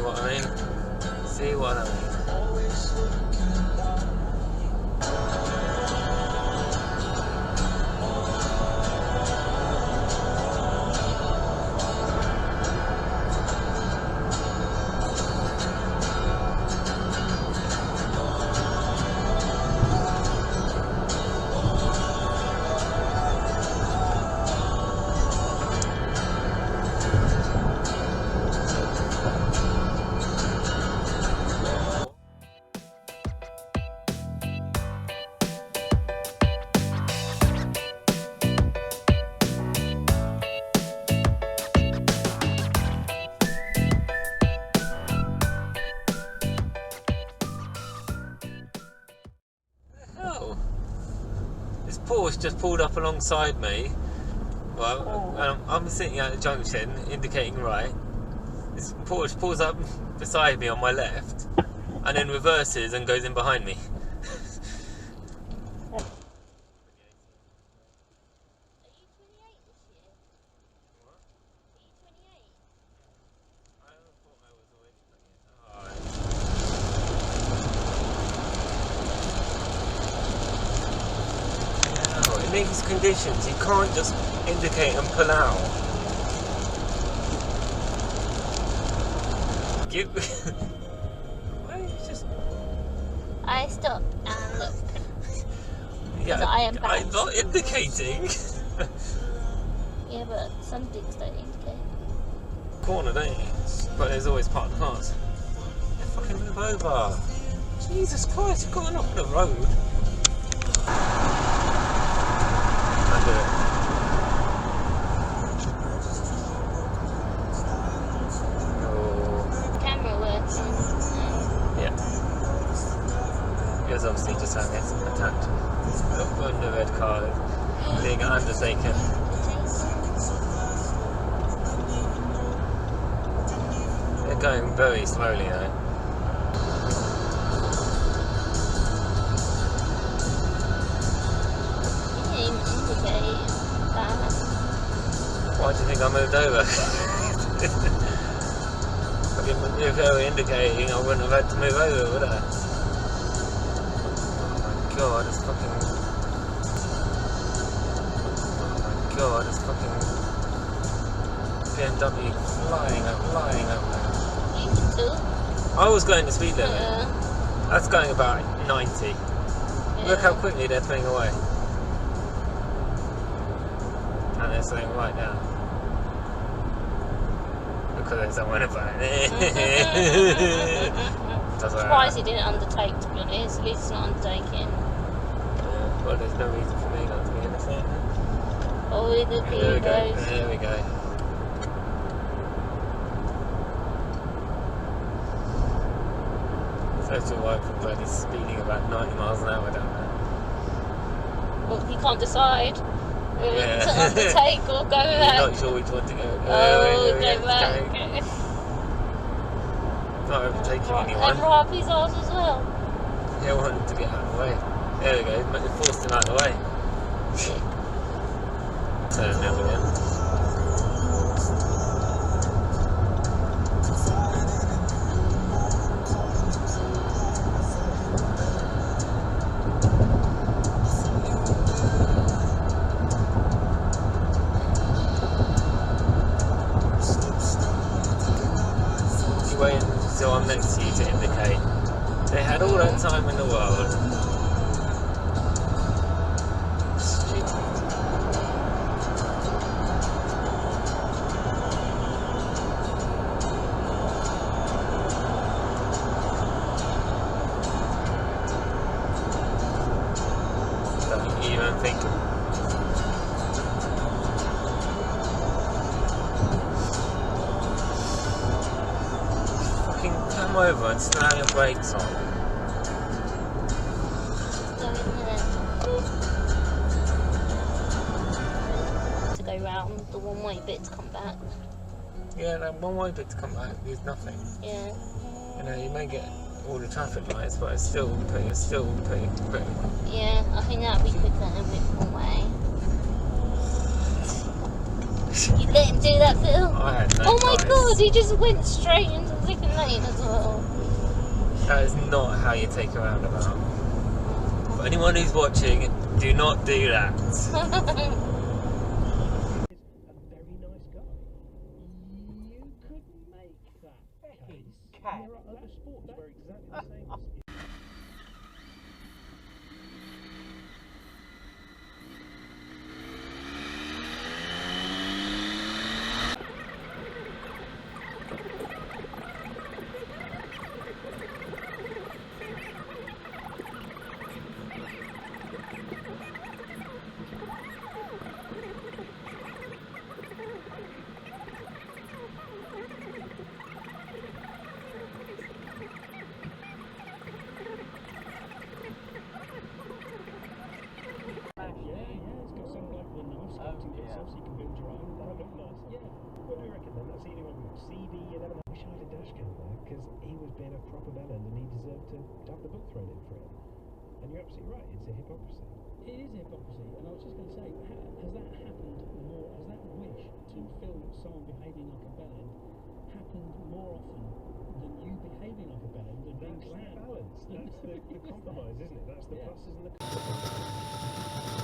what I mean? See what I mean? This Porsche just pulled up alongside me. Well, I'm sitting at a junction, indicating right. This Porsche pulls up beside me on my left, and then reverses and goes in behind me. In these conditions, you can't just indicate and pull out. Why don't you just... I stop and look. Yeah, So I am fast. I'm not indicating. Yeah, but some things don't indicate. Corner, don't you? But there's always parked cars. Yeah, fucking move over. Jesus Christ, you've got off the road. Do it. The camera works. Yeah. Yours obviously just having it attached. Look on the red car being undertaken. They're going very slowly though. Why do you think I moved over? If they were indicating, I wouldn't have had to move over, would I? Oh my god, it's fucking... Oh my god, it's fucking... BMW flying up there. I was going the speed limit. That's going about 90. Look how quickly they're pulling away. And they're saying right now. Because there's someone about it. Surprised he didn't undertake, to be honest. At least it's not undertaking. Yeah, well, there's no reason for me not to be in the front. Oh, look at There we go. goes. There we go. First of all, I'm bloody speeding about 90 miles an hour down there. Well, he can't decide. Yeah. To undertake or go back. You're not sure which one to go. Oh, go back. Not overtaking Right, anyone. and Rafi's ours as well. Yeah, I want him to get out of the way. There we go, but they forced him out of the way. Turn him over again. Wait until I'm next to you to indicate. They had all that time in the world. Stupid. Don't even think of it. Come over and slam your brakes on. To go round the one-way bit to come back. Yeah, that one-way bit to come back is nothing. Yeah. You know, you may get all the traffic lights, but it's still pretty. Yeah, I think that'd be quicker than one way. You let him do that, Phil? I had no Oh my choice. god, he just went straight into the flipping lane as well. That is not how you take a roundabout. For anyone who's watching, do not do that. He's a very nice guy. You could make that case. And there are other sports where exactly the same is. Because he was being a proper bellend and he deserved to have the book thrown in for him. And you're absolutely right, it's a hypocrisy. It is hypocrisy, and I was just going to say, has that happened more, has that wish to film someone behaving like a bellend happened more often than you behaving like a bellend and being glad? That's the balance, that's the compromise, isn't it? That's the pluses and the